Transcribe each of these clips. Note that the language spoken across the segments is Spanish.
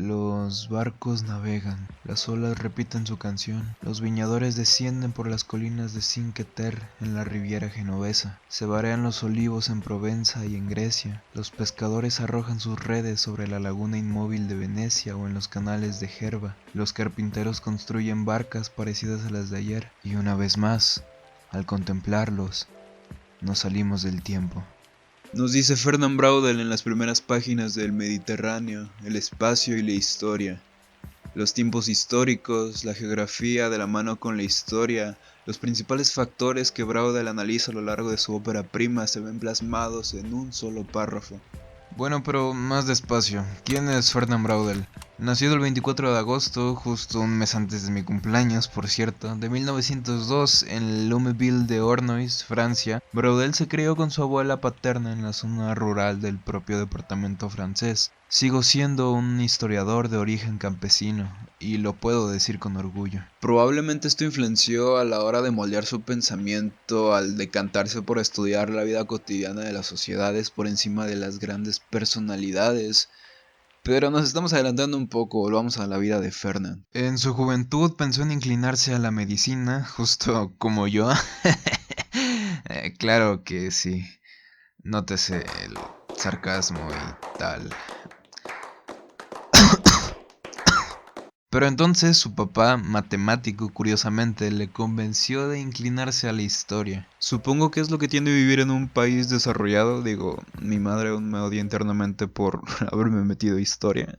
Los barcos navegan, las olas repiten su canción, los viñadores descienden por las colinas de Cinque en la Riviera Genovesa, se varean los olivos en Provenza y en Grecia, los pescadores arrojan sus redes sobre la laguna inmóvil de Venecia o en los canales de Gerba, los carpinteros construyen barcas parecidas a las de ayer, y una vez más, al contemplarlos, nos salimos del tiempo. Nos dice Fernand Braudel en las primeras páginas del Mediterráneo, el espacio y la historia. Los tiempos históricos, la geografía de la mano con la historia, los principales factores que Braudel analiza a lo largo de su ópera prima se ven plasmados en un solo párrafo. Bueno, pero más despacio. ¿Quién es Fernand Braudel? Nacido el 24 de agosto, justo un mes antes de mi cumpleaños, por cierto, de 1902 en Luméville de Ornois, Francia, Braudel se crió con su abuela paterna en la zona rural del propio departamento francés. Sigo siendo un historiador de origen campesino, y lo puedo decir con orgullo. Probablemente esto influenció a la hora de moldear su pensamiento al decantarse por estudiar la vida cotidiana de las sociedades por encima de las grandes personalidades. Pero nos estamos adelantando un poco, volvamos a la vida de Fernand. En su juventud pensó en inclinarse a la medicina, justo como yo. Claro que sí. Nótese el sarcasmo y tal. Pero entonces su papá, matemático, curiosamente, le convenció de inclinarse a la historia. Supongo que es lo que tiene vivir en un país desarrollado. Digo, mi madre aún me odia internamente por haberme metido historia.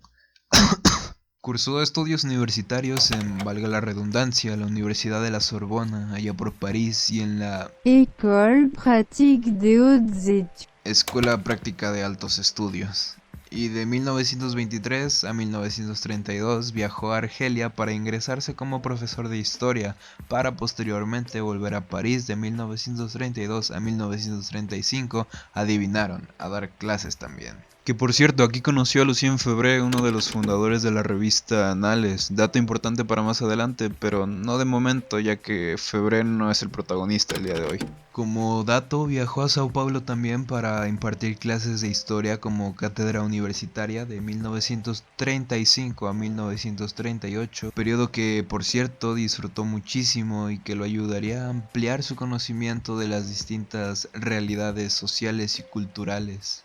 Cursó estudios universitarios en, valga la redundancia, la Universidad de la Sorbona, allá por París, y en la École pratique des hautes études. Escuela Práctica de Altos Estudios. Y de 1923 a 1932 viajó a Argelia para ingresarse como profesor de historia, para posteriormente volver a París de 1932 a 1935, adivinaron, a dar clases también. Que por cierto, aquí conoció a Lucien Febvre, uno de los fundadores de la revista Annales, dato importante para más adelante, pero no de momento, ya que Febvre no es el protagonista el día de hoy. Como dato, viajó a Sao Paulo también para impartir clases de historia como cátedra universitaria de 1935 a 1938, periodo que, por cierto, disfrutó muchísimo y que lo ayudaría a ampliar su conocimiento de las distintas realidades sociales y culturales.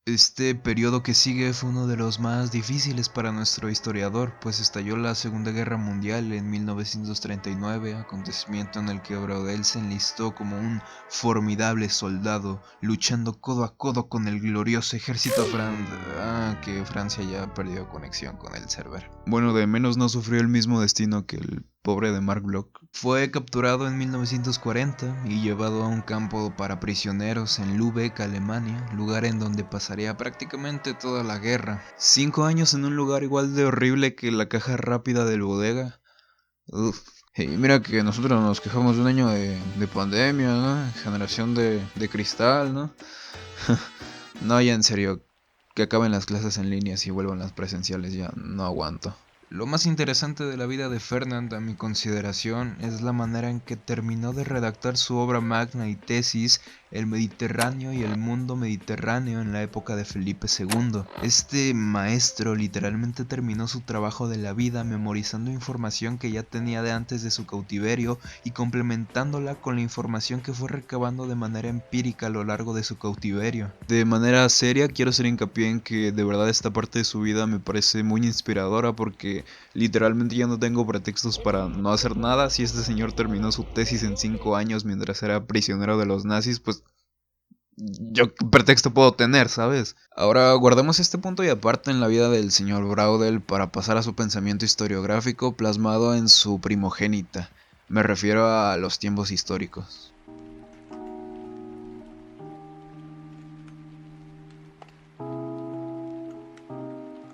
Este periodo que sigue fue uno de los más difíciles para nuestro historiador, pues estalló la Segunda Guerra Mundial en 1939, acontecimiento en el que Braudel se enlistó como un formidable soldado, luchando codo a codo con el glorioso ejército que Francia ya perdió conexión con el server. Bueno, de menos no sufrió el mismo destino que el pobre de Marc Bloch. Fue capturado en 1940 y llevado a un campo para prisioneros en Lübeck, Alemania, lugar en donde pasaría prácticamente toda la guerra. 5 años en un lugar igual de horrible que la caja rápida del bodega. Uf. Y mira que nosotros nos quejamos de un año de pandemia, ¿no? Generación de cristal, ¿no? No, ya en serio, que acaben las clases en línea y vuelvan las presenciales, ya no aguanto. Lo más interesante de la vida de Fernand, a mi consideración, es la manera en que terminó de redactar su obra magna y tesis, El Mediterráneo y el mundo mediterráneo en la época de Felipe II. Este maestro literalmente terminó su trabajo de la vida memorizando información que ya tenía de antes de su cautiverio y complementándola con la información que fue recabando de manera empírica a lo largo de su cautiverio. De manera seria, quiero hacer hincapié en que de verdad esta parte de su vida me parece muy inspiradora porque literalmente ya no tengo pretextos para no hacer nada. Si este señor terminó su tesis en 5 años mientras era prisionero de los nazis, pues yo qué pretexto puedo tener, ¿sabes? Ahora guardemos este punto y aparte en la vida del señor Braudel para pasar a su pensamiento historiográfico plasmado en su primogénita. Me refiero a los tiempos históricos.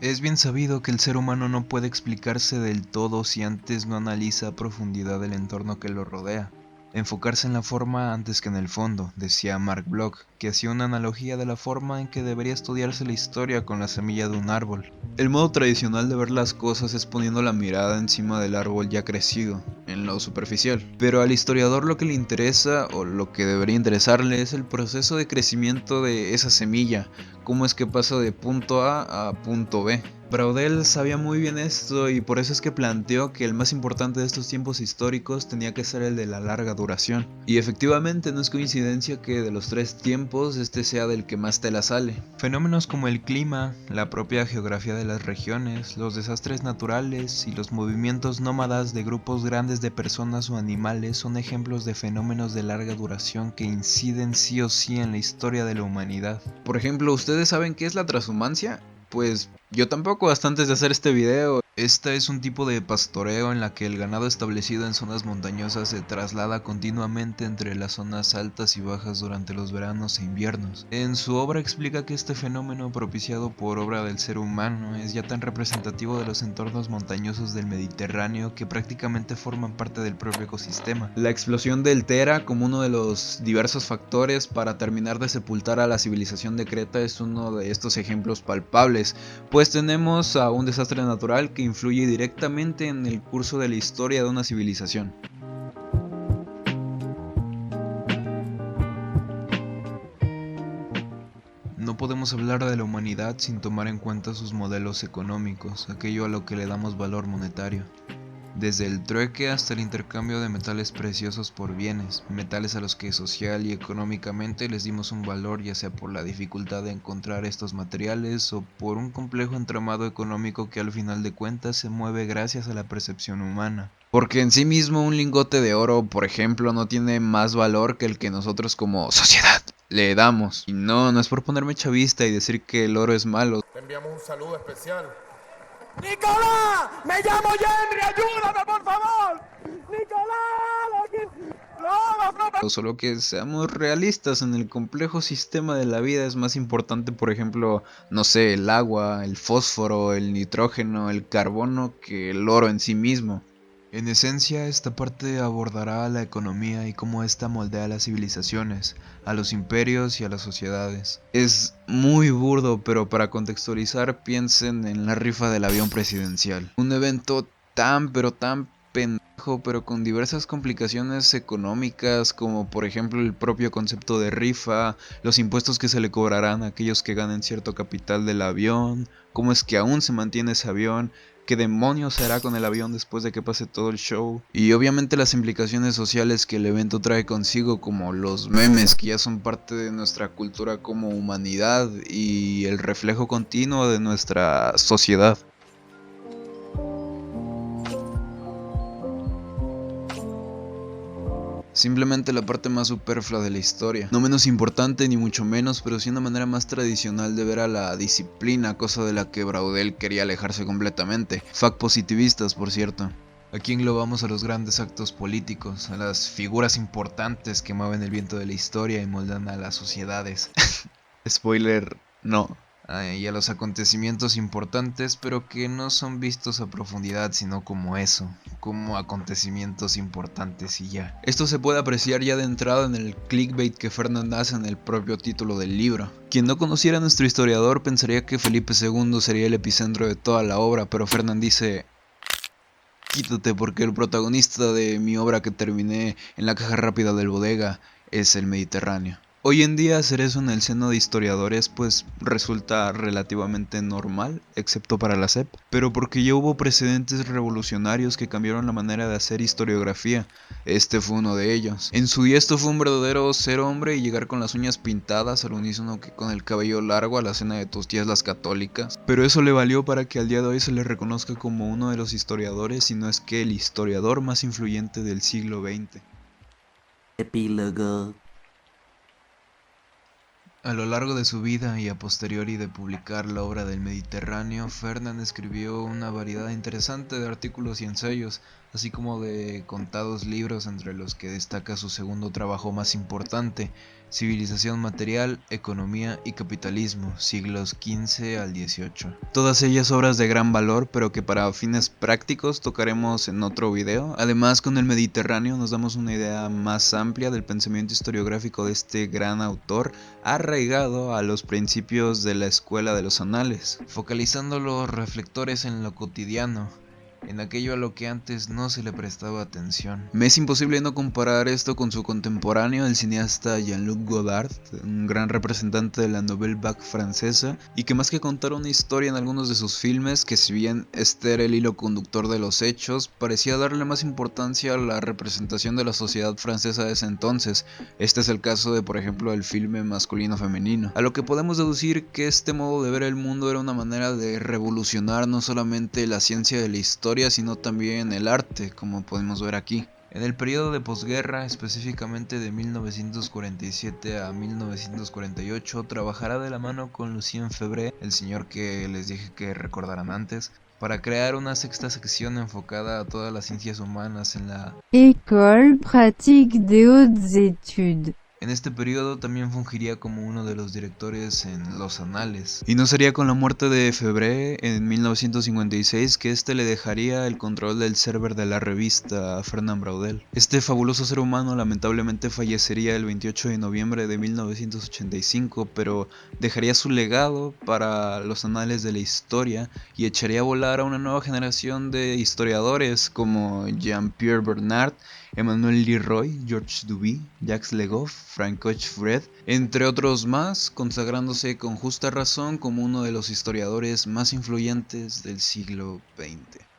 Es bien sabido que el ser humano no puede explicarse del todo si antes no analiza a profundidad el entorno que lo rodea. Enfocarse en la forma antes que en el fondo, decía Marc Bloch, que hacía una analogía de la forma en que debería estudiarse la historia con la semilla de un árbol. El modo tradicional de ver las cosas es poniendo la mirada encima del árbol ya crecido, en lo superficial. Pero al historiador lo que le interesa, o lo que debería interesarle, es el proceso de crecimiento de esa semilla, cómo es que pasa de punto A a punto B. Braudel sabía muy bien esto y por eso es que planteó que el más importante de estos tiempos históricos tenía que ser el de la larga duración. Y efectivamente no es coincidencia que de los tres tiempos este sea del que más tela sale. Fenómenos como el clima, la propia geografía de las regiones, los desastres naturales y los movimientos nómadas de grupos grandes de personas o animales son ejemplos de fenómenos de larga duración que inciden sí o sí en la historia de la humanidad. Por ejemplo, ¿ustedes saben qué es la transhumancia? Pues yo tampoco hasta antes de hacer este video. Esta es un tipo de pastoreo en la que el ganado establecido en zonas montañosas se traslada continuamente entre las zonas altas y bajas durante los veranos e inviernos. En su obra explica que este fenómeno, propiciado por obra del ser humano, es ya tan representativo de los entornos montañosos del Mediterráneo que prácticamente forman parte del propio ecosistema. La explosión del Tera como uno de los diversos factores para terminar de sepultar a la civilización de Creta es uno de estos ejemplos palpables, pues tenemos a un desastre natural que influye directamente en el curso de la historia de una civilización. No podemos hablar de la humanidad sin tomar en cuenta sus modelos económicos, aquello a lo que le damos valor monetario. Desde el trueque hasta el intercambio de metales preciosos por bienes, metales a los que social y económicamente les dimos un valor, ya sea por la dificultad de encontrar estos materiales o por un complejo entramado económico que al final de cuentas se mueve gracias a la percepción humana. Porque en sí mismo un lingote de oro, por ejemplo, no tiene más valor que el que nosotros como sociedad le damos. Y no es por ponerme chavista y decir que el oro es malo. Te enviamos un saludo especial. ¡Nicolás! ¡Me llamo Henry! ¡Ayúdame, por favor! ¡Nicolás! Solo que seamos realistas, en el complejo sistema de la vida es más importante, por ejemplo, no sé, el agua, el fósforo, el nitrógeno, el carbono, que el oro en sí mismo. En esencia, esta parte abordará la economía y cómo ésta moldea a las civilizaciones, a los imperios y a las sociedades. Es muy burdo, pero para contextualizar, piensen en la rifa del avión presidencial. Un evento tan pendejo, pero con diversas complicaciones económicas, como por ejemplo el propio concepto de rifa, los impuestos que se le cobrarán a aquellos que ganen cierto capital del avión, cómo es que aún se mantiene ese avión, qué demonios se hará con el avión después de que pase todo el show, y obviamente las implicaciones sociales que el evento trae consigo, como los memes que ya son parte de nuestra cultura como humanidad y el reflejo continuo de nuestra sociedad. Simplemente la parte más superflua de la historia. No menos importante ni mucho menos, pero sí una manera más tradicional de ver a la disciplina, cosa de la que Braudel quería alejarse completamente. Fact positivistas, por cierto. Aquí englobamos a los grandes actos políticos, a las figuras importantes que mueven el viento de la historia y moldan a las sociedades. Spoiler, no. Y a los acontecimientos importantes, pero que no son vistos a profundidad, sino como eso, como acontecimientos importantes y ya. Esto se puede apreciar ya de entrada en el clickbait que Fernand hace en el propio título del libro. Quien no conociera a nuestro historiador pensaría que Felipe II sería el epicentro de toda la obra, pero Fernand dice: quítate, porque el protagonista de mi obra que terminé en la caja rápida del bodega es el Mediterráneo. Hoy en día hacer eso en el seno de historiadores pues resulta relativamente normal, excepto para la SEP, pero porque ya hubo precedentes revolucionarios que cambiaron la manera de hacer historiografía. Este fue uno de ellos. En su día esto fue un verdadero ser hombre y llegar con las uñas pintadas al unísono que con el cabello largo a la cena de tus tías las católicas, pero eso le valió para que al día de hoy se le reconozca como uno de los historiadores, si no es que el historiador más influyente del siglo XX. Epílogo. A lo largo de su vida y a posteriori de publicar la obra del Mediterráneo, Fernand escribió una variedad interesante de artículos y ensayos, así como de contados libros, entre los que destaca su segundo trabajo más importante, Civilización Material, Economía y Capitalismo, siglos XV al XVIII. Todas ellas obras de gran valor, pero que para fines prácticos tocaremos en otro video. Además, con el Mediterráneo nos damos una idea más amplia del pensamiento historiográfico de este gran autor, arraigado a los principios de la escuela de los anales, focalizando los reflectores en lo cotidiano, en aquello a lo que antes no se le prestaba atención. Me es imposible no comparar esto con su contemporáneo, el cineasta Jean-Luc Godard, un gran representante de la Nouvelle Vague francesa, y que más que contar una historia en algunos de sus filmes, que si bien este era el hilo conductor de los hechos, parecía darle más importancia a la representación de la sociedad francesa de ese entonces. Este es el caso de, por ejemplo, el filme masculino-femenino, a lo que podemos deducir que este modo de ver el mundo era una manera de revolucionar no solamente la ciencia de la historia, sino también el arte, como podemos ver aquí. En el periodo de posguerra, específicamente de 1947 a 1948, trabajará de la mano con Lucien Febvre, el señor que les dije que recordaran antes, para crear una sexta sección enfocada a todas las ciencias humanas en la École pratique des hautes études. En este periodo también fungiría como uno de los directores en Los Anales. Y no sería con la muerte de Febvre en 1956 que este le dejaría el control del server de la revista a Fernand Braudel. Este fabuloso ser humano lamentablemente fallecería el 28 de noviembre de 1985, pero dejaría su legado para los anales de la historia y echaría a volar a una nueva generación de historiadores como Jean-Pierre Bernard, Emmanuel Leroy, Georges Duby, Jacques Le Goff, Francois Furet, entre otros más, consagrándose con justa razón como uno de los historiadores más influyentes del siglo XX.